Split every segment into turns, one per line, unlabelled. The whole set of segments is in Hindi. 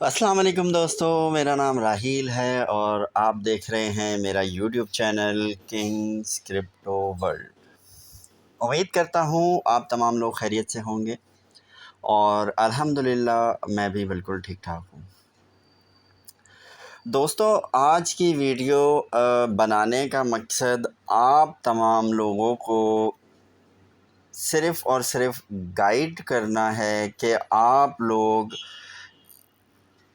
अस्सलाम वालेकुम दोस्तों, मेरा नाम राहील है और आप देख रहे हैं मेरा YouTube channel Kings crypto world. उम्मीद करता हूँ आप तमाम लोग खैरियत से होंगे और अल्हम्दुलिल्लाह मैं भी बिल्कुल ठीक ठाक हूँ। दोस्तों, आज की वीडियो बनाने का मकसद आप तमाम लोगों को सिर्फ़ और सिर्फ गाइड करना है कि आप लोग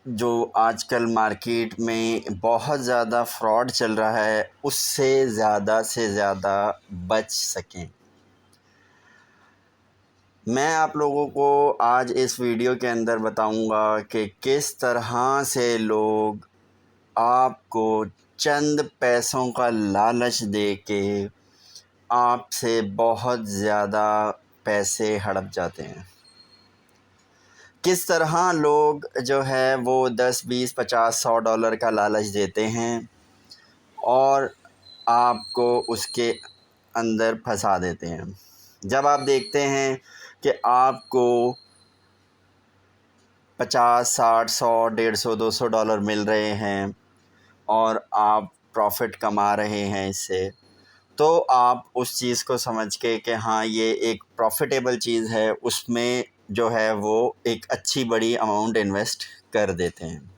जो आजकल मार्केट में बहुत ज़्यादा फ्रॉड चल रहा है उससे से ज़्यादा बच सकें। मैं आप लोगों को आज इस वीडियो के अंदर बताऊंगा कि किस तरह से लोग आपको चंद पैसों का लालच दे के आपसे बहुत ज़्यादा पैसे हड़प जाते हैं। किस तरह लोग जो है वो 10, 20, 50, $100 का लालच देते हैं और आपको उसके अंदर फंसा देते हैं। जब आप देखते हैं कि आपको 50, 60, 100, 150, $200 मिल रहे हैं और आप प्रॉफ़िट कमा रहे हैं इससे, तो आप उस चीज़ को समझ के कि हाँ, ये एक प्रॉफ़िटेबल चीज़ है, उसमें जो है वो एक अच्छी बड़ी अमाउंट इन्वेस्ट कर देते हैं।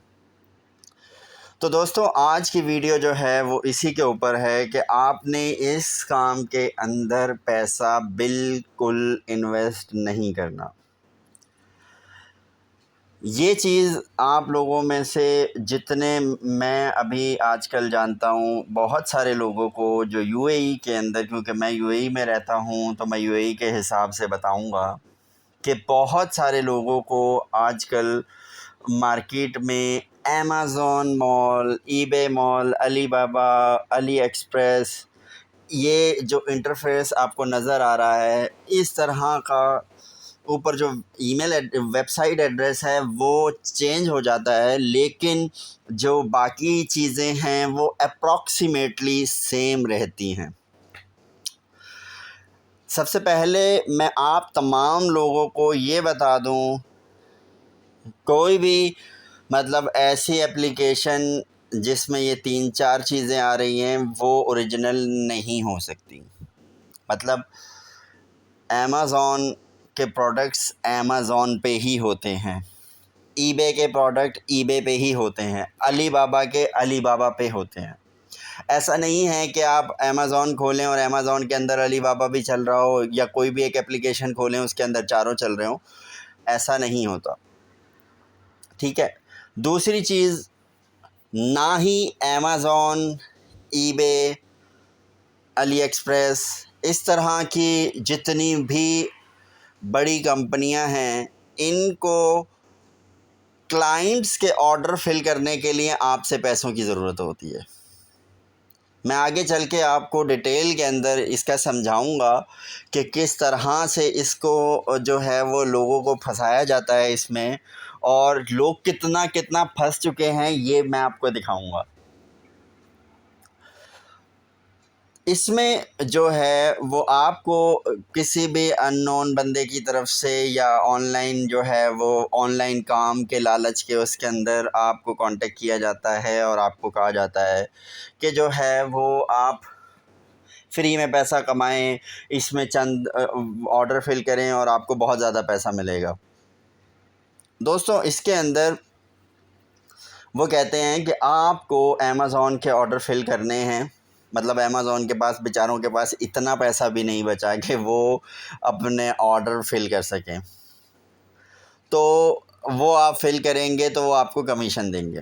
तो दोस्तों, आज की वीडियो जो है वो इसी के ऊपर है कि आपने इस काम के अंदर पैसा बिल्कुल इन्वेस्ट नहीं करना। ये चीज़ आप लोगों में से जितने मैं अभी आजकल जानता हूँ, बहुत सारे लोगों को जो यूएई के अंदर, क्योंकि मैं यूएई में रहता हूँ तो मैं यूएई के हिसाब से बताऊँगा कि बहुत सारे लोगों को आजकल मार्केट में Amazon mall, eBay mall, Alibaba, Ali express, ये जो इंटरफेस आपको नज़र आ रहा है, इस तरह का ऊपर जो वेबसाइट एड्रेस है वो चेंज हो जाता है, लेकिन जो बाकी चीज़ें हैं वो अप्रॉक्सीमेटली सेम रहती हैं। सबसे पहले मैं आप तमाम लोगों को ये बता दूं, कोई भी मतलब ऐसी एप्लीकेशन जिसमें ये 3-4 चीज़ें आ रही हैं वो ओरिजिनल नहीं हो सकती। मतलब अमेज़न के प्रोडक्ट्स अमेज़न पे ही होते हैं, ईबे के प्रोडक्ट ईबे पे ही होते हैं, अलीबाबा के अलीबाबा पे होते हैं। ऐसा नहीं है कि आप अमेज़न खोलें और अमेज़न के अंदर अलीबाबा भी चल रहा हो, या कोई भी एक एप्लीकेशन खोलें उसके अंदर चारों चल रहे हों, ऐसा नहीं होता। ठीक है। दूसरी चीज़, ना ही अमेज़न, ईबे, अली एक्सप्रेस, इस तरह की जितनी भी बड़ी कंपनियां हैं, इनको क्लाइंट्स के ऑर्डर फिल करने के लिए आपसे पैसों की ज़रूरत होती है। मैं आगे चल के आपको डिटेल के अंदर इसका समझाऊंगा कि किस तरह से इसको जो है वो लोगों को फंसाया जाता है इसमें, और लोग कितना कितना फंस चुके हैं ये मैं आपको दिखाऊंगा। इसमें जो है वो आपको किसी भी अननोन बंदे की तरफ से या ऑनलाइन जो है वो ऑनलाइन काम के लालच के उसके अंदर आपको कांटेक्ट किया जाता है और आपको कहा जाता है कि जो है वो आप फ्री में पैसा कमाएं, इसमें चंद ऑर्डर फिल करें और आपको बहुत ज़्यादा पैसा मिलेगा। दोस्तों, इसके अंदर वो कहते हैं कि आपको अमेज़न के ऑर्डर फिल करने हैं, मतलब अमेज़न के पास बेचारों के पास इतना पैसा भी नहीं बचा कि वो अपने ऑर्डर फिल कर सकें, तो वो आप फिल करेंगे तो वो आपको कमीशन देंगे।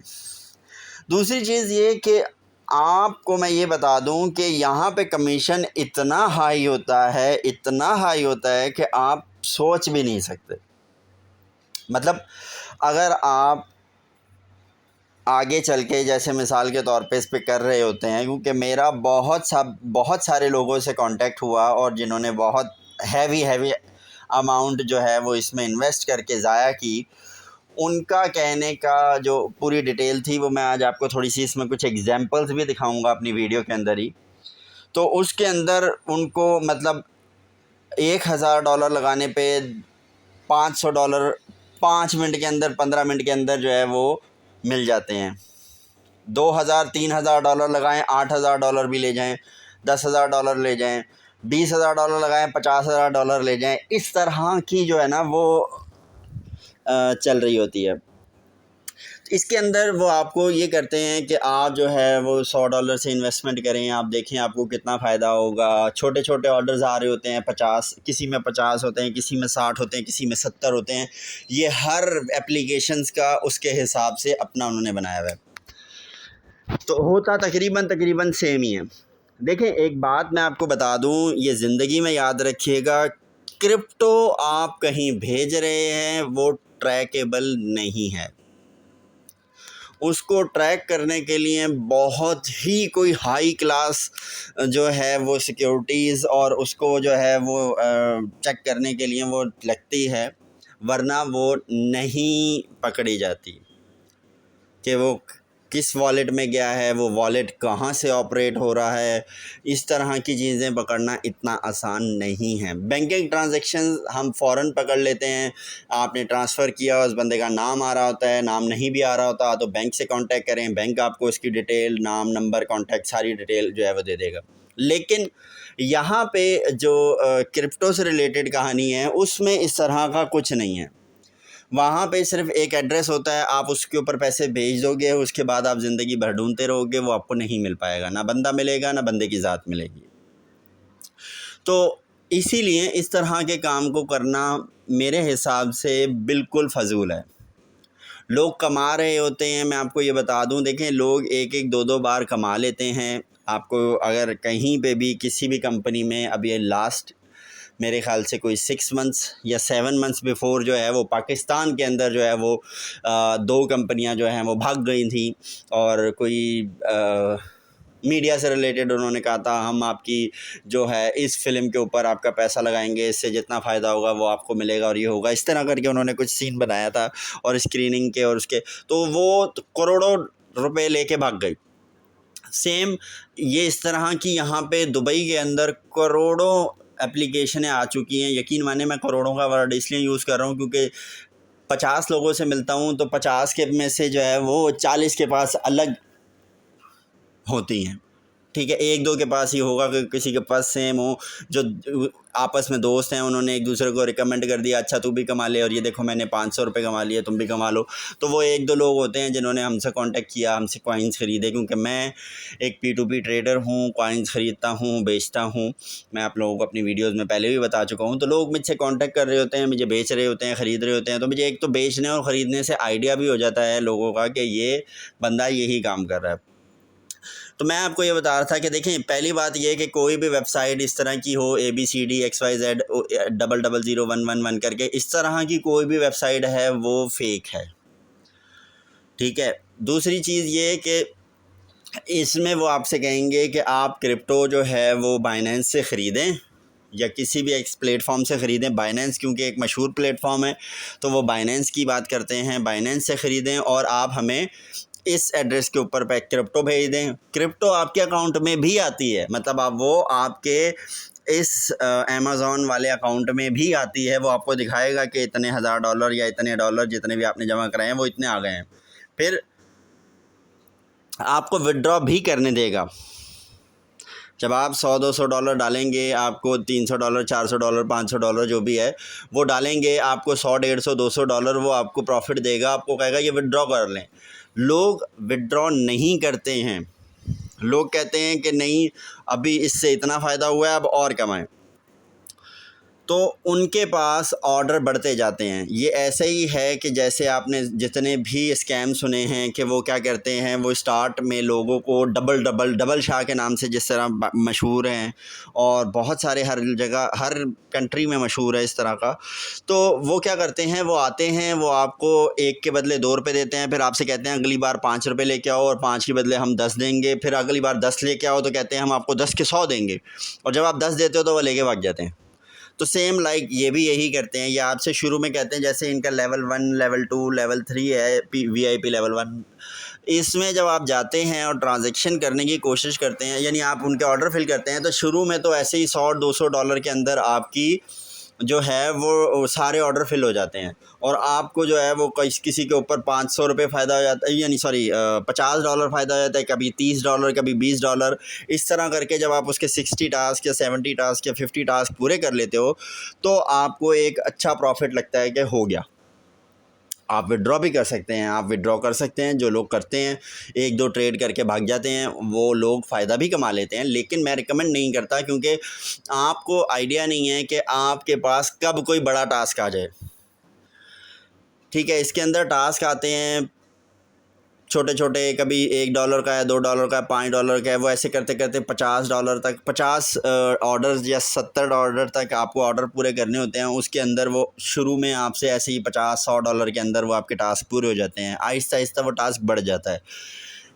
दूसरी चीज़ ये कि आपको मैं ये बता दूं कि यहाँ पे कमीशन इतना हाई होता है, इतना हाई होता है कि आप सोच भी नहीं सकते। मतलब अगर आप आगे चल के जैसे मिसाल के तौर पे इस पे कर रहे होते हैं, क्योंकि मेरा बहुत सारे लोगों से कांटेक्ट हुआ और जिन्होंने बहुत हैवी अमाउंट जो है वो इसमें इन्वेस्ट करके ज़ाया की, उनका कहने का जो पूरी डिटेल थी वो मैं आज आपको थोड़ी सी इसमें कुछ एग्जांपल्स भी दिखाऊंगा अपनी वीडियो के अंदर ही। तो उसके अंदर उनको मतलब $1000 लगाने पे $500 5 मिनट के अंदर, 15 मिनट के अंदर जो है वो मिल जाते हैं। $2,000-3,000 लगाएं, $8,000 भी ले जाएं, $10,000 ले जाएं, $20,000 लगाएं, $50,000 ले जाएं, इस तरह की जो है ना वो चल रही होती है। इसके अंदर वो आपको ये करते हैं कि आप जो है वो $100 से इन्वेस्टमेंट करें, आप देखें आपको कितना फ़ायदा होगा। छोटे छोटे ऑर्डर्स आ रहे होते हैं 50, किसी में 50 होते हैं, किसी में 60 होते हैं, किसी में 70 होते हैं। ये हर एप्लीकेशंस का उसके हिसाब से अपना उन्होंने बनाया हुआ है, तो होता तकरीबन सेम ही है। देखें, एक बात मैं आपको बता दूं, ये ज़िंदगी में याद रखिएगा, क्रिप्टो आप कहीं भेज रहे हैं वो ट्रैकेबल नहीं है। उसको ट्रैक करने के लिए बहुत ही कोई हाई क्लास जो है वो सिक्योरिटीज़ और उसको जो है वो चेक करने के लिए वो लगती है, वरना वो नहीं पकड़ी जाती कि वो किस वॉलेट में गया है, वो वॉलेट कहाँ से ऑपरेट हो रहा है। इस तरह की चीज़ें पकड़ना इतना आसान नहीं है। बैंकिंग ट्रांजैक्शन हम फ़ौरन पकड़ लेते हैं। आपने ट्रांसफ़र किया, उस बंदे का नाम आ रहा होता है, नाम नहीं भी आ रहा होता तो बैंक से कांटेक्ट करें, बैंक आपको इसकी डिटेल, नाम, नंबर, कांटेक्ट सारी डिटेल जो है वो दे देगा। लेकिन यहाँ पे जो क्रिप्टो से रिलेटेड कहानी है उसमें इस तरह का कुछ नहीं है। वहाँ पे सिर्फ एक एड्रेस होता है, आप उसके ऊपर पैसे भेज दोगे, उसके बाद आप ज़िंदगी भर ढूंढते रहोगे, वो आपको नहीं मिल पाएगा, ना बंदा मिलेगा ना बंदे की ज़ात मिलेगी। तो इसीलिए इस तरह के काम को करना मेरे हिसाब से बिल्कुल फ़जूल है। लोग कमा रहे होते हैं, मैं आपको ये बता दूं, देखें लोग एक एक दो दो बार कमा लेते हैं। आपको अगर कहीं पे भी किसी भी कंपनी में, अब ये लास्ट मेरे ख़्याल से कोई 6 मंथ्स या 7 मंथ्स बिफ़ोर जो है वो पाकिस्तान के अंदर जो है वो 2 कंपनियां जो हैं वो भाग गई थी और कोई मीडिया से रिलेटेड उन्होंने कहा था हम आपकी जो है इस फ़िल्म के ऊपर आपका पैसा लगाएंगे, इससे जितना फ़ायदा होगा वो आपको मिलेगा और ये होगा, इस तरह करके उन्होंने कुछ सीन बनाया था और स्क्रीनिंग के और उसके, तो वो करोड़ों रुपए लेके भाग गई। सेम ये इस तरह की यहाँ पे दुबई के अंदर करोड़ों एप्लीकेशनें आ चुकी हैं। यकीन माने मैं करोड़ों का वर्ड इसलिए यूज़ कर रहा हूँ क्योंकि 50 लोगों से मिलता हूँ तो 50 के में से जो है वो 40 के पास अलग होती हैं। ठीक है, एक दो के पास ही होगा कि किसी के पास सेम हो, जो आपस में दोस्त हैं उन्होंने एक दूसरे को रिकमेंड कर दिया, अच्छा तू भी कमा ले और ये देखो मैंने 500 रुपये कमा लिए, तुम भी कमा लो। तो वो एक दो लोग होते हैं जिन्होंने हमसे कांटेक्ट किया, हमसे कॉइन्स ख़रीदे, क्योंकि मैं एक P2P ट्रेडर हूँ, कॉइन्स ख़रीदता हूँ, बेचता हूँ। मैं आप लोगों को अपनी वीडियोज़ में पहले भी बता चुका हूँ। तो लोग मुझसे कॉन्टैक्ट कर रहे होते हैं, मुझे बेच रहे होते हैं, ख़रीद रहे होते हैं। तो मुझे एक तो बेचने और ख़रीदने से आइडिया भी हो जाता है लोगों का कि ये बंदा यही काम कर रहा है। तो मैं आपको ये बता रहा था कि देखें, पहली बात ये है कि कोई भी वेबसाइट इस तरह की हो ABCD XYZ 000111 करके, इस तरह की कोई भी वेबसाइट है वो फेक है। ठीक है, दूसरी चीज़ ये कि इसमें वो आपसे कहेंगे कि आप क्रिप्टो जो है वो बाइनेंस से ख़रीदें या किसी भी एक प्लेटफॉर्म से ख़रीदें। बाइनेंस क्योंकि एक मशहूर प्लेटफॉर्म है तो वो बाइनेंस की बात करते हैं, बाइनेंस से ख़रीदें और आप हमें इस एड्रेस के ऊपर पे क्रिप्टो भेज दें। क्रिप्टो आपके अकाउंट में भी आती है, मतलब आप वो आपके इस अमेज़ॉन वाले अकाउंट में भी आती है। वो आपको दिखाएगा कि इतने $1000 या इतने डॉलर जितने भी आपने जमा कराए हैं वो इतने आ गए हैं। फिर आपको विड्रॉ भी करने देगा। जब आप $100-200 डालेंगे, आपको $300, $400, $500 जो भी है वो डालेंगे, आपको $100, $150, $200 वो आपको प्रॉफिट देगा। आपको कहेगा ये विड्रॉ कर लें। लोग विड्रॉ नहीं करते हैं। लोग कहते हैं कि नहीं, अभी इससे इतना फ़ायदा हुआ है, अब और कमाएं। तो उनके पास ऑर्डर बढ़ते जाते हैं। ये ऐसे ही है कि जैसे आपने जितने भी स्कैम सुने हैं कि वो क्या करते हैं, वो स्टार्ट में लोगों को डबल शाह के नाम से जिस तरह मशहूर हैं और बहुत सारे हर जगह हर कंट्री में मशहूर है इस तरह का। तो वो क्या करते हैं, वो आते हैं, वो आपको 1 के बदले 2 रुपये देते हैं, फिर आपसे कहते हैं अगली बार 5 रुपये लेके आओ और 5 के बदले हम 10 देंगे। फिर अगली बार 10 लेके आओ तो कहते हैं हम आपको 10 के 100 देंगे, और जब आप 10 देते हो तो वो लेके भाग जाते हैं। तो सेम लाइक ये भी यही करते हैं। ये आपसे शुरू में कहते हैं, जैसे इनका लेवल 1, लेवल 2, लेवल 3 है, VIP लेवल 1। इसमें जब आप जाते हैं और ट्रांजैक्शन करने की कोशिश करते हैं, यानी आप उनके ऑर्डर फिल करते हैं, तो शुरू में तो ऐसे ही $100-200 के अंदर आपकी जो है वो सारे ऑर्डर फिल हो जाते हैं और आपको जो है वो किसी के ऊपर $500 फ़ायदा हो जाता है, यानी सॉरी $50 फ़ायदा हो जाता है, कभी $30, कभी $20। इस तरह करके जब आप उसके 60 टास्क या 70 टास्क या 50 टास्क पूरे कर लेते हो तो आपको एक अच्छा प्रॉफिट लगता है कि हो गया। आप विड्रॉ भी कर सकते हैं, आप विड्रॉ कर सकते हैं। जो लोग करते हैं 1-2 ट्रेड करके भाग जाते हैं, वो लोग फ़ायदा भी कमा लेते हैं, लेकिन मैं रिकमेंड नहीं करता क्योंकि आपको आइडिया नहीं है कि आपके पास कब कोई बड़ा टास्क आ जाए। ठीक है, इसके अंदर टास्क आते हैं छोटे छोटे, कभी $1 का है, $2 का है, $5 का है, वो ऐसे करते करते $50 तक 50 ऑर्डर्स या 70 ऑर्डर तक आपको ऑर्डर पूरे करने होते हैं। उसके अंदर वो शुरू में आपसे ऐसे ही $50-100 के अंदर वो आपके टास्क पूरे हो जाते हैं। आहिस्ता आहिस्ता वो टास्क बढ़ जाता है।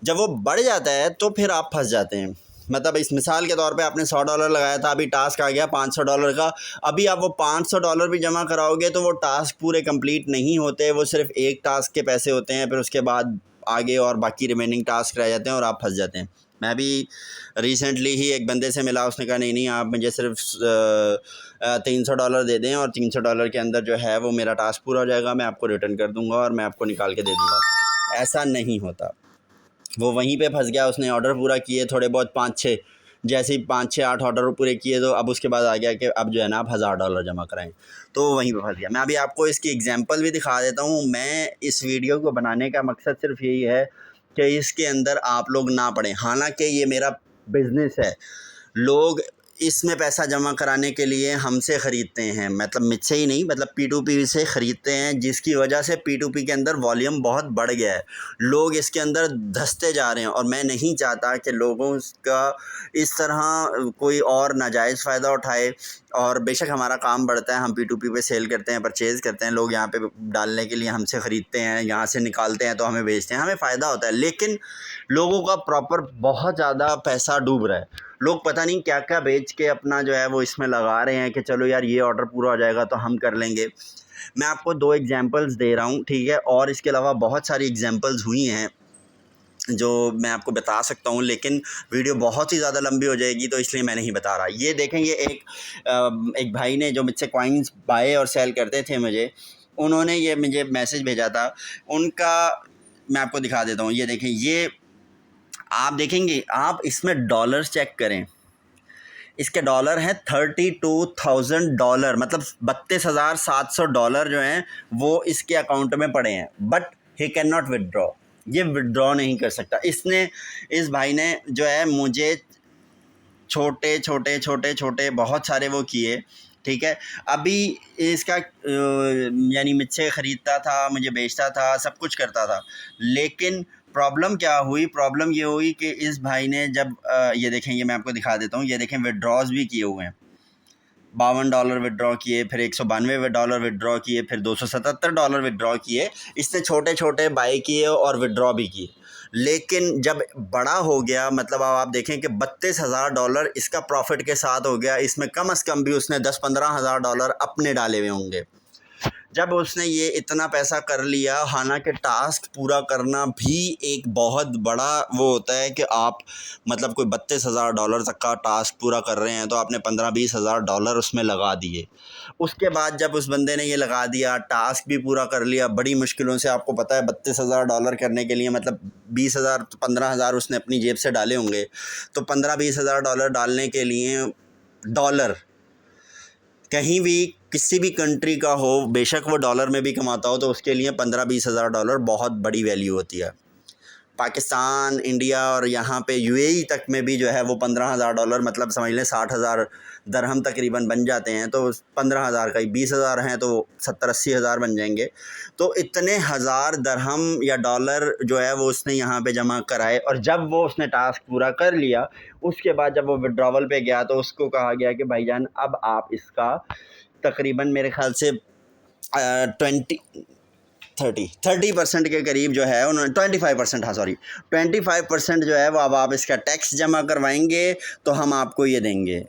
जब वो बढ़ जाता है तो फिर आप फंस जाते हैं। मतलब इस मिसाल के तौर पे आपने $100 लगाया था, अभी टास्क आ गया $500 का। अभी आप वो $500 भी जमा कराओगे तो वो टास्क पूरे कंप्लीट नहीं होते, वो सिर्फ एक टास्क के पैसे होते हैं। फिर उसके बाद आगे और बाकी रिमेनिंग टास्क रह जाते हैं और आप फंस जाते हैं। मैं भी रिसेंटली ही एक बंदे से मिला, उसने कहा नहीं नहीं आप मुझे सिर्फ $300 दे दें और $300 के अंदर जो है वो मेरा टास्क पूरा हो जाएगा, मैं आपको रिटर्न कर दूँगा और मैं आपको निकाल के दे दूँगा। ऐसा नहीं होता। वो वहीं पे फंस गया। उसने ऑर्डर पूरा किए थोड़े बहुत 5-6, जैसे ही 5-6-8 ऑर्डर पूरे किए तो अब उसके बाद आ गया कि अब जो है ना आप $1000 जमा कराएं, तो वहीं पे फंस गया। मैं अभी आपको इसकी एग्जांपल भी दिखा देता हूँ। मैं इस वीडियो को बनाने का मकसद सिर्फ यही है कि इसके अंदर आप लोग ना पड़ें। हालांकि ये मेरा बिज़नेस है, लोग इसमें पैसा जमा कराने के लिए हमसे ख़रीदते हैं, मतलब मुझसे ही नहीं, मतलब P2P से ख़रीदते हैं, जिसकी वजह से P2P के अंदर वॉल्यूम बहुत बढ़ गया है। लोग इसके अंदर धंसते जा रहे हैं और मैं नहीं चाहता कि लोगों का इस तरह कोई और नाजायज़ फ़ायदा उठाए। और बेशक हमारा काम बढ़ता है, हम P2P पे सेल करते हैं, परचेज़ करते हैं, लोग यहाँ पे डालने के लिए हमसे ख़रीदते हैं, यहाँ से निकालते हैं तो हमें बेचते हैं, हमें फ़ायदा होता है। लेकिन लोगों का प्रॉपर बहुत ज़्यादा पैसा डूब रहा है। लोग पता नहीं क्या क्या बेच के अपना जो है वो इसमें लगा रहे हैं कि चलो यार ये ऑर्डर पूरा हो जाएगा तो हम कर लेंगे। मैं आपको 2 एग्जांपल्स दे रहा हूँ, ठीक है, और इसके अलावा बहुत सारी एग्जांपल्स हुई हैं जो मैं आपको बता सकता हूँ, लेकिन वीडियो बहुत ही ज़्यादा लंबी हो जाएगी तो इसलिए मैं नहीं बता रहा। ये देखें, ये एक भाई ने जो मुझसे कॉइन्स बाय और सेल करते थे उन्होंने ये मुझे मैसेज भेजा था उनका। मैं आपको दिखा देता हूँ। ये देखें, ये आप देखेंगे, आप इसमें डॉलर्स चेक करें, इसके डॉलर हैं $32,000, मतलब $32,700 जो हैं वो इसके अकाउंट में पड़े हैं, but he can not withdraw. ये विदड्रॉ नहीं कर सकता। इस भाई ने जो है मुझे छोटे छोटे छोटे छोटे बहुत सारे वो किए, ठीक है। अभी इसका यानी मुझसे ख़रीदता था, मुझे बेचता था, सब कुछ करता था, लेकिन प्रॉब्लम क्या हुई? प्रॉब्लम ये हुई कि इस भाई ने जब ये देखें, ये मैं आपको दिखा देता हूँ, ये देखें विड्रॉज़ भी किए हुए हैं। $52 विड्रॉ किए, फिर $192 विड्रॉ किए, फिर $277 विड्रॉ किए। इसने छोटे छोटे बाय किए और विड्रॉ भी किए, लेकिन जब बड़ा हो गया, मतलब अब आप देखें कि $32,000 इसका प्रॉफिट के साथ हो गया। इसमें कम से कम भी उसने $10-15,000 अपने डाले हुए होंगे। जब उसने ये इतना पैसा कर लिया, हालांकि टास्क पूरा करना भी एक बहुत बड़ा वो होता है कि आप मतलब कोई $32,000 तक का टास्क पूरा कर रहे हैं तो आपने $15-20,000 उसमें लगा दिए। उसके बाद जब उस बंदे ने ये लगा दिया, टास्क भी पूरा कर लिया बड़ी मुश्किलों से, आपको पता है $32,000 करने के लिए मतलब 20,000 15,000 उसने अपनी जेब से डाले होंगे, तो $15-20,000 डालने के लिए डॉलर कहीं भी किसी भी कंट्री का हो, बेशक वो डॉलर में भी कमाता हो, तो उसके लिए $15-20,000 बहुत बड़ी वैल्यू होती है। पाकिस्तान, इंडिया और यहाँ पे यूएई तक में भी जो है वो $15,000 मतलब समझ लें 60,000 दरहम तकरीबन बन जाते हैं। तो 15,000 का ही 20,000 हैं तो 70-80 हज़ार बन जाएंगे। तो इतने हज़ार दरहम या डॉलर जो है वो उसने यहाँ पे जमा कराए, और जब वो उसने टास्क पूरा कर लिया, उसके बाद जब वो विड्रॉवल पे गया तो उसको कहा गया कि भाईजान अब आप इसका तकरीबन मेरे ख्याल से 30% के करीब जो है उन्होंने 25%, हाँ सॉरी 25% जो है वो अब आप इसका टैक्स जमा करवाएंगे तो हम आपको ये देंगे,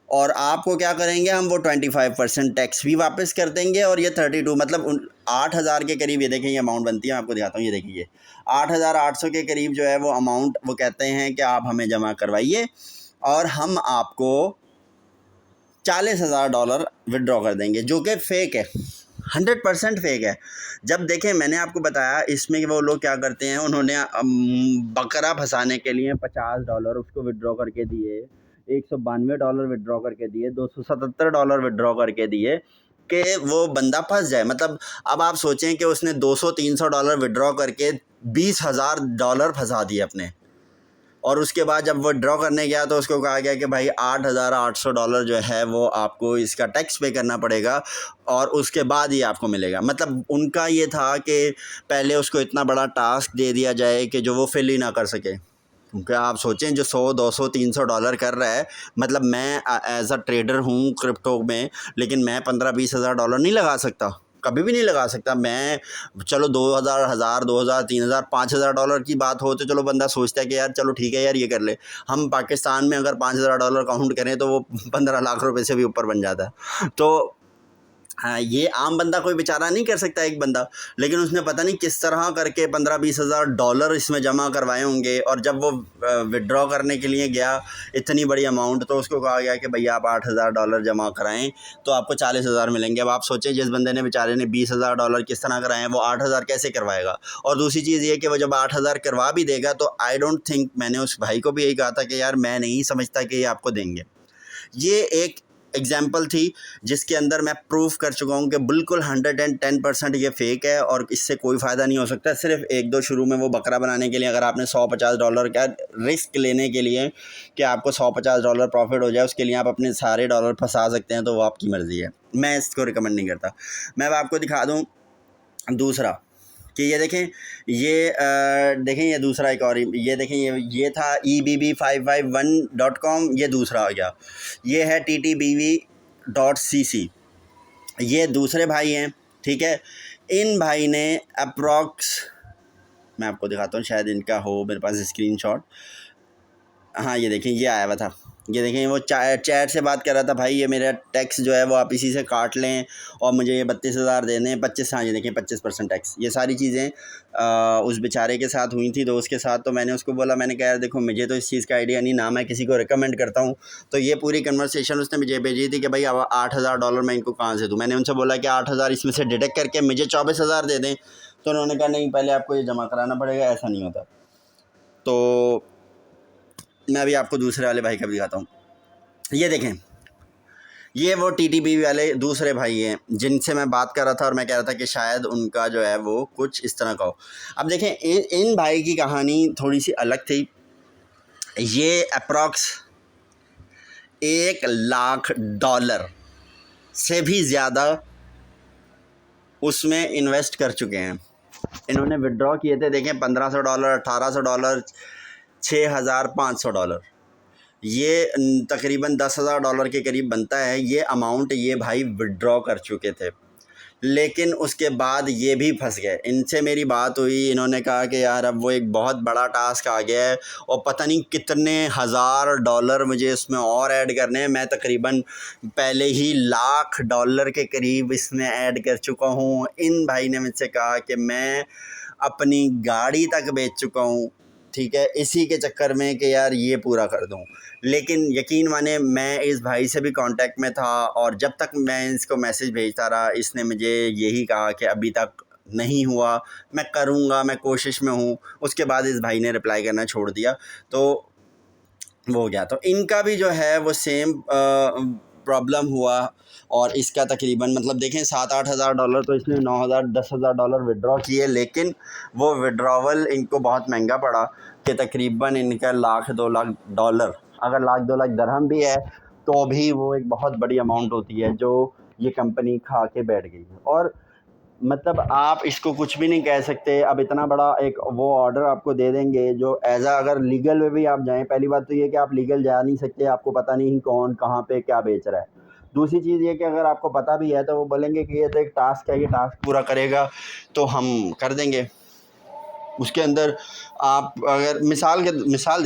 और आपको क्या करेंगे, हम वो 25% टैक्स भी वापस कर देंगे। और ये 32 मतलब 8,000 के करीब, ये देखें ये अमाउंट बनती है, आपको दिखाता हूँ। ये देखिए 8,800 के करीब जो है वो अमाउंट वो कहते हैं कि आप हमें जमा करवाइए और हम आपको $40,000 विड्रॉ कर देंगे, जो कि फ़ेक है, 100% फ़ेक है। जब देखें मैंने आपको बताया इसमें कि वो लोग क्या करते हैं, उन्होंने बकरा फंसाने के लिए $50 उसको विड्रॉ करके दिए, $192 विड्रॉ करके दिए, $277 विड्रॉ करके दिए कि वो बंदा फंस जाए। मतलब अब आप सोचें कि उसने $200-300 विड्रॉ करके $20,000 फंसा दिए अपने, और उसके बाद जब वो ड्रॉ करने गया तो उसको कहा गया कि भाई $8,800 जो है वो आपको इसका टैक्स पे करना पड़ेगा और उसके बाद ही आपको मिलेगा। मतलब उनका ये था कि पहले उसको इतना बड़ा टास्क दे दिया जाए कि जो वो फिल ही ना कर सके। क्योंकि आप सोचें जो 100, 200, $300 कर रहा है, मतलब मैं एज अ ट्रेडर हूँ क्रिप्टो में, लेकिन मैं 15-20 हज़ार डॉलर नहीं लगा सकता, कभी भी नहीं लगा सकता मैं। चलो 2000, 1000, 2000, 3000, $5000 की बात हो तो चलो बंदा सोचता है कि यार चलो ठीक है यार ये कर ले। हम पाकिस्तान में अगर $5000 काउंट करें तो वो 15 लाख रुपए से भी ऊपर बन जाता है। तो हाँ, ये आम बंदा कोई बेचारा नहीं कर सकता एक बंदा, लेकिन उसने पता नहीं किस तरह करके 15-20 हज़ार डॉलर इसमें जमा करवाए होंगे। और जब वो विड्रॉ करने के लिए गया इतनी बड़ी अमाउंट, तो उसको कहा गया कि भैया आप $8000 जमा कराएं तो आपको 40,000 मिलेंगे। अब आप सोचें जिस बंदे ने बेचारे ने $20,000 किस तरह कराएं, वो 8,000 कैसे करवाएगा। और दूसरी चीज़ ये कि वो जब 8,000 करवा भी देगा तो आई डोंट थिंक, मैंने उस भाई को भी यही कहा था कि यार मैं नहीं समझता कि ये आपको देंगे। ये एक एग्जाम्पल थी जिसके अंदर मैं प्रूफ कर चुका हूँ कि बिल्कुल 110% ये फ़ेक है और इससे कोई फ़ायदा नहीं हो सकता। सिर्फ एक दो शुरू में वो बकरा बनाने के लिए अगर आपने $100-50 का रिस्क लेने के लिए कि आपको $100-50 प्रॉफिट हो जाए, उसके लिए आप अपने सारे डॉलर फंसा सकते हैं, तो वो आपकी मर्ज़ी है। मैं इसको रिकमेंड नहीं करता। मैं अब आपको दिखा दूँ दूसरा कि ये देखें, ये देखें ये दूसरा एक और ये देखें, ये था EBB551.com, ये दूसरा आ गया। ये है TTBV.cc, ये दूसरे भाई हैं, ठीक है। इन भाई ने अप्रॉक्स, मैं आपको दिखाता हूँ शायद इनका हो मेरे पास स्क्रीनशॉट। हाँ ये देखें, ये आया हुआ था, ये देखें वो चैट से बात कर रहा था, भाई ये मेरा टैक्स जो है वो आप इसी से काट लें और मुझे ये 32,000 देने हैं, 25, हाँ ये देखें 25% टैक्स। ये सारी चीज़ें उस बेचारे के साथ हुई थी, दोस्त के साथ। तो मैंने उसको बोला, मैंने कहा यार देखो मुझे तो इस चीज़ का आइडिया नहीं, ना मैं किसी को रिकमेंड करता हूँ। तो ये पूरी कन्वर्सेशन उसने मुझे भेजी थी कि भाई अब $8,000 मैं इनको कहाँ से दूँ। मैंने उनसे बोला कि 8,000 इसमें से डिडक्ट करके मुझे 24,000 दे दें। तो उन्होंने कहा नहीं, पहले आपको ये जमा कराना पड़ेगा, ऐसा नहीं होता। तो मैं अभी आपको दूसरे वाले भाई का भी दिखाता हूँ। ये देखें, ये वो TTB वाले दूसरे भाई हैं जिनसे मैं बात कर रहा था और मैं कह रहा था कि शायद उनका जो है वो कुछ इस तरह का हो। अब देखें इन भाई की कहानी थोड़ी सी अलग थी। ये अप्रॉक्स $1,00,000 से भी ज़्यादा उसमें इन्वेस्ट कर चुके हैं। इन्होंने विड्रॉ किए थे, देखें $1,500, $1,800, $6,500, ये तकरीबन $10,000 के करीब बनता है। ये अमाउंट ये भाई विड्रॉ कर चुके थे, लेकिन उसके बाद ये भी फंस गए। इनसे मेरी बात हुई, इन्होंने कहा कि यार अब वो एक बहुत बड़ा टास्क आ गया है और पता नहीं कितने $1,000 मुझे इसमें और ऐड करने हैं। मैं तकरीबन पहले ही $1,00,000 के करीब इसमें ऐड कर चुका हूँ। इन भाई ने मुझसे कहा कि मैं अपनी गाड़ी तक बेच चुका हूँ, ठीक है, इसी के चक्कर में कि यार ये पूरा कर दूँ। लेकिन यकीन माने मैं इस भाई से भी कांटेक्ट में था और जब तक मैं इसको मैसेज भेजता रहा, इसने मुझे यही कहा कि अभी तक नहीं हुआ, मैं करूँगा, मैं कोशिश में हूँ। उसके बाद इस भाई ने रिप्लाई करना छोड़ दिया, तो वो हो गया। तो इनका भी जो है वो सेम प्रॉब्लम हुआ और इसका तकरीबन मतलब देखें $7-8 हज़ार तो इसने 9,000 $10,000 विड्रॉ किए, लेकिन वो विड्रॉवल इनको बहुत महंगा पड़ा कि तकरीबन इनका $1,00,000-2,00,000, अगर $1,00,000-2,00,000 दरहम भी है तो भी वो एक बहुत बड़ी अमाउंट होती है जो ये कंपनी खा के बैठ गई है। और मतलब आप इसको कुछ भी नहीं कह सकते। अब इतना बड़ा एक वो ऑर्डर आपको दे देंगे जो एज़ अ, अगर लीगल में भी आप जाएँ, पहली बात तो ये कि आप लीगल जा नहीं सकते, आपको पता नहीं कौन कहाँ पे क्या बेच रहा है। दूसरी चीज़ ये कि अगर आपको पता भी है तो वो बोलेंगे कि ये तो एक टास्क है, ये टास्क पूरा करेगा तो हम कर देंगे। उसके अंदर आप अगर मिसाल दे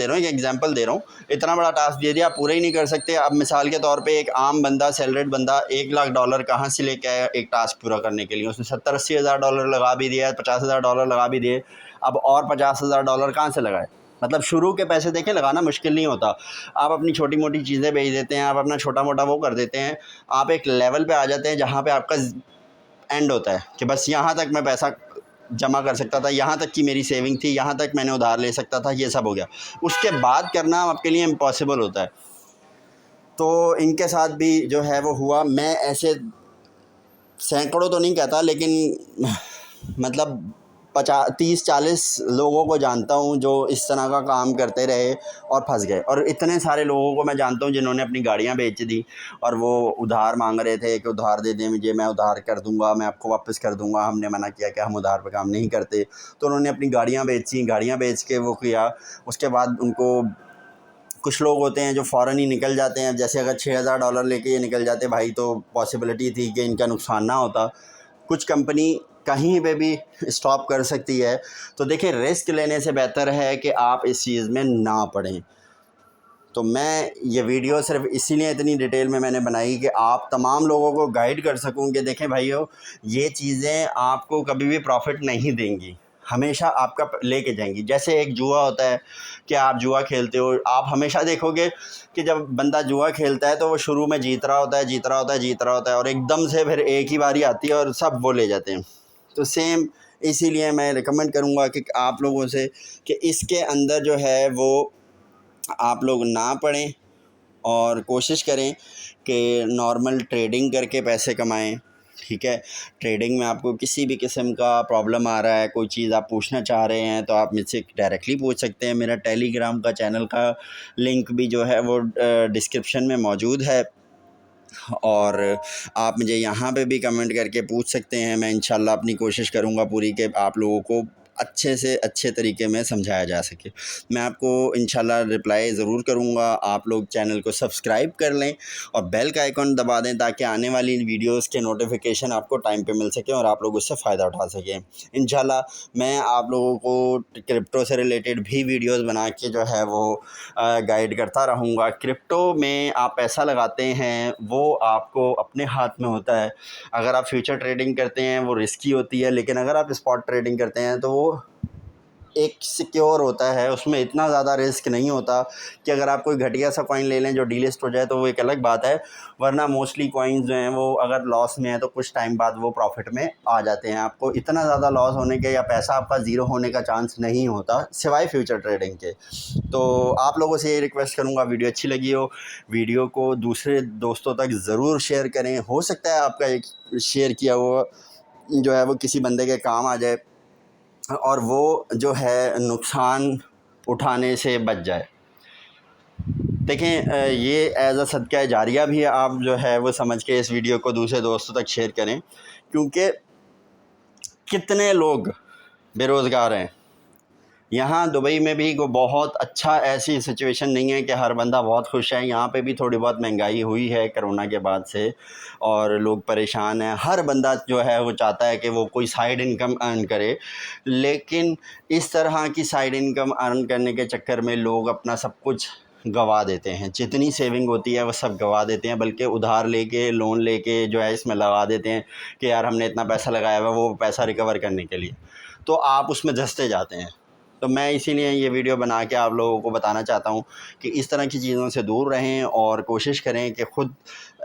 रहा हूँ, एक एग्जांपल दे रहा हूँ, इतना बड़ा टास्क दे दिया, आप पूरा ही नहीं कर सकते। अब मिसाल के तौर पे एक आम बंदा, सैलरीड बंदा $1,00,000 कहाँ से लेके आया एक टास्क पूरा करने के लिए? उसने $70-80 हज़ार लगा भी दिया, $50,000 लगा भी दिए, अब और $50,000 कहाँ से लगाए? मतलब शुरू के पैसे देखें, लगाना मुश्किल नहीं होता। आप अपनी छोटी मोटी चीज़ें बेच देते हैं, आप अपना छोटा मोटा वो कर देते हैं, आप एक लेवल पे आ जाते हैं जहाँ पे आपका एंड होता है कि बस यहाँ तक मैं पैसा जमा कर सकता था, यहाँ तक की मेरी सेविंग थी, यहाँ तक मैंने उधार ले सकता था, ये सब हो गया। उसके बाद करना आपके लिए इम्पॉसिबल होता है। तो इनके साथ भी जो है वो हुआ। मैं ऐसे सैकड़ों तो नहीं कहता, लेकिन मतलब 30-40 लोगों को जानता हूँ जो इस तरह का काम करते रहे और फंस गए। और इतने सारे लोगों को मैं जानता हूँ जिन्होंने अपनी गाड़ियाँ बेच दी और वो उधार मांग रहे थे कि उधार दे दें मुझे, मैं उधार कर दूँगा, मैं आपको वापस कर दूँगा। हमने मना किया कि हम उधार पे काम नहीं करते। तो उन्होंने अपनी गाड़ियाँ बेची, गाड़ियाँ बेच के वो किया। उसके बाद उनको, कुछ लोग होते हैं जो फ़ौरन ही निकल जाते हैं। जैसे अगर $6000 लेके ये निकल जाते भाई, तो पॉसिबिलिटी थी कि इनका नुकसान ना होता। कुछ कंपनी कहीं पे भी स्टॉप कर सकती है। तो देखिए, रिस्क लेने से बेहतर है कि आप इस चीज़ में ना पड़ें। तो मैं ये वीडियो सिर्फ इसीलिए इतनी डिटेल में मैंने बनाई कि आप तमाम लोगों को गाइड कर सकूं कि देखें भाइयों, ये चीज़ें आपको कभी भी प्रॉफिट नहीं देंगी, हमेशा आपका लेके जाएंगी। जैसे एक जुआ होता है कि आप जुआ खेलते हो, आप हमेशा देखोगे कि जब बंदा जुआ खेलता है तो वो शुरू में जीत रहा होता है, जीत रहा होता है, जीत रहा होता है, और एकदम से फिर एक ही बारी आती है और सब वो ले जाते हैं। तो सेम इसीलिए मैं रिकमेंड करूँगा कि आप लोगों से कि इसके अंदर जो है वो आप लोग ना पड़ें और कोशिश करें कि नॉर्मल ट्रेडिंग करके पैसे कमाएं। ठीक है, ट्रेडिंग में आपको किसी भी किस्म का प्रॉब्लम आ रहा है, कोई चीज़ आप पूछना चाह रहे हैं, तो आप मुझसे डायरेक्टली पूछ सकते हैं। मेरा टेलीग्राम का चैनल का लिंक भी जो है वो डिस्क्रिप्शन में मौजूद है, और आप मुझे यहाँ पे भी कमेंट करके पूछ सकते हैं। मैं इंशाल्लाह अपनी कोशिश करूँगा पूरी कि आप लोगों को अच्छे से अच्छे तरीके में समझाया जा सके। मैं आपको इंशाल्लाह रिप्लाई ज़रूर करूँगा। आप लोग चैनल को सब्सक्राइब कर लें और बेल का आइकॉन दबा दें ताकि आने वाली वीडियोस के नोटिफिकेशन आपको टाइम पे मिल सके और आप लोग उससे फ़ायदा उठा सकें। इंशाल्लाह मैं आप लोगों को क्रिप्टो से रिलेटेड भी वीडियोस बना के जो है वो गाइड करता रहूँगा। क्रिप्टो में आप पैसा लगाते हैं वो आपको अपने हाथ में होता है। अगर आप फ्यूचर ट्रेडिंग करते हैं वो रिस्की होती है, लेकिन अगर आप स्पॉट ट्रेडिंग करते हैं तो वो एक सिक्योर होता है, उसमें इतना ज़्यादा रिस्क नहीं होता कि अगर आप कोई घटिया सा कॉइन ले लें जो डीलिस्ट हो जाए तो वो एक अलग बात है, वरना मोस्टली कॉइन्स जो हैं वो अगर लॉस में है तो कुछ टाइम बाद वो प्रॉफिट में आ जाते हैं। आपको इतना ज़्यादा लॉस होने के या पैसा आपका ज़ीरो होने का चांस नहीं होता सिवाय फ्यूचर ट्रेडिंग के। तो आप लोगों से ये रिक्वेस्ट करूँगा, वीडियो अच्छी लगी हो, वीडियो को दूसरे दोस्तों तक ज़रूर शेयर करें। हो सकता है आपका एक शेयर किया हुआ जो है वो किसी बंदे के काम आ जाए और वो जो है नुकसान उठाने से बच जाए। देखें, ये एज़ अ सदका जारिया भी आप जो है वो समझ के इस वीडियो को दूसरे दोस्तों तक शेयर करें, क्योंकि कितने लोग बेरोज़गार हैं। यहाँ दुबई में भी को बहुत अच्छा ऐसी सिचुएशन नहीं है कि हर बंदा बहुत खुश है। यहाँ पे भी थोड़ी बहुत महंगाई हुई है कोरोना के बाद से और लोग परेशान हैं। हर बंदा जो है वो चाहता है कि वो कोई साइड इनकम अर्न करे, लेकिन इस तरह की साइड इनकम अर्न करने के चक्कर में लोग अपना सब कुछ गंवा देते हैं। जितनी सेविंग होती है वो सब गंवा देते हैं, बल्कि उधार लेके, लोन लेके जो है इसमें लगा देते हैं कि यार हमने इतना पैसा लगाया हुआ है वो पैसा रिकवर करने के लिए, तो आप उसमें धंसते जाते हैं। तो मैं इसीलिए ये वीडियो बना के आप लोगों को बताना चाहता हूँ कि इस तरह की चीज़ों से दूर रहें और कोशिश करें कि ख़ुद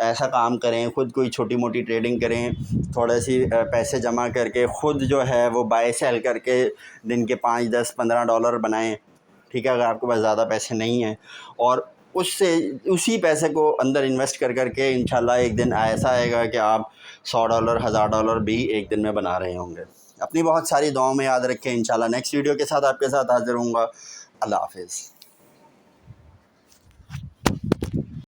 ऐसा काम करें, ख़ुद कोई छोटी मोटी ट्रेडिंग करें, थोड़े सी पैसे जमा करके ख़ुद जो है वो बाय सेल करके दिन के 5, 10, $15 बनाएं। ठीक है, अगर आपके पास ज़्यादा पैसे नहीं हैं, और उससे उसी पैसे को अंदर इन्वेस्ट कर करके इंशाल्लाह एक दिन ऐसा आएगा कि आप $100, $1000 भी एक दिन में बना रहे होंगे। अपनी बहुत सारी दुआओं में याद रखें। इंशाल्लाह नेक्स्ट वीडियो के साथ आपके साथ हाज़िर होऊंगा। अल्लाह हाफ़िज़।